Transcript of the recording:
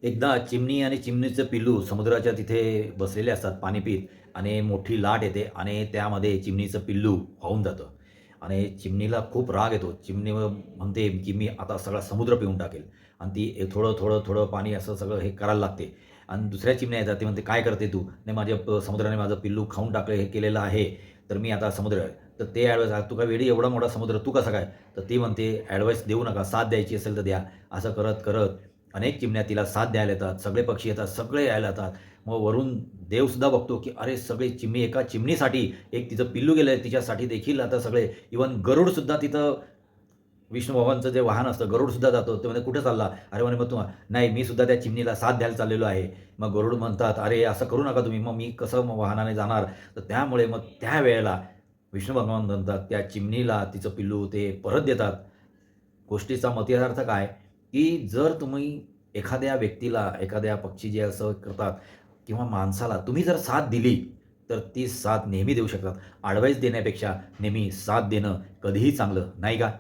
एकदा चिमणी आणि चिमणीचं पिल्लू समुद्राच्या तिथे बसलेले असतात पाणी पीत आणि मोठी लाट येते आणि त्यामध्ये चिमणीचं पिल्लू वाहून जातं आणि चिमणीला खूप राग येतो. चिमणी म्हणते, की "मी आता सगळा समुद्र पिऊन टाकेल" आणि ती थोडं, थोडं, थोडं पाणी असं सगळं हे करायला लागते आणि दुसऱ्या चिमण्या येतात. ती म्हणते, "काय करते तू? नाही माझ्या समुद्राने माझं पिल्लू खाऊन टाकलं, हे केलेलं आहे, तर मी आता समुद्र" तर ते ॲडवाईस, "तू काय वेडी? एवढा मोठा समुद्र तू कसा काय?" तर ती म्हणते, "ॲडवाईस देऊ नका. साथ द्यायची असेल तर द्या." असं करत अनेक चिमण्या तिला साथ द्यायला येतात. सगळे पक्षी येतात, सगळे यायला येतात. मग वरून देवसुद्धा बघतो, की अरे सगळे चिमणी एका चिमणीसाठी एक तिचं पिल्लू गेलंय तिच्यासाठी देखील आता सगळे इव्हन गरुडसुद्धा तिथं विष्णू भगवानचं जे वाहन असतं गरुडसुद्धा जातो. ते म्हणे, "कुठे चालला?" अरे म्हणे, "मग तू" "नाही, मी सुद्धा त्या चिमणीला साथ द्यायला चाललेलो आहे." मग गरुड म्हणतात, "अरे असं करू नका तुम्ही. मग मी कसं मग वाहनाने जाणार?" तर त्यामुळे मग त्यावेळेला विष्णू भगवान म्हणतात त्या चिमणीला तिचं पिल्लू ते परत देतात. गोष्टीचा मतितार्थ काय, की जर तुम्ही एखाद्या व्यक्तीला, एखाद्या पक्षी जे असं करतात किंवा माणसाला तुम्ही जर साथ दिली, तर ती साथ नेहमी देऊ शकतात. ॲडव्हाइस देण्यापेक्षा नेहमी साथ देणं कधीही चांगलं, नाही का?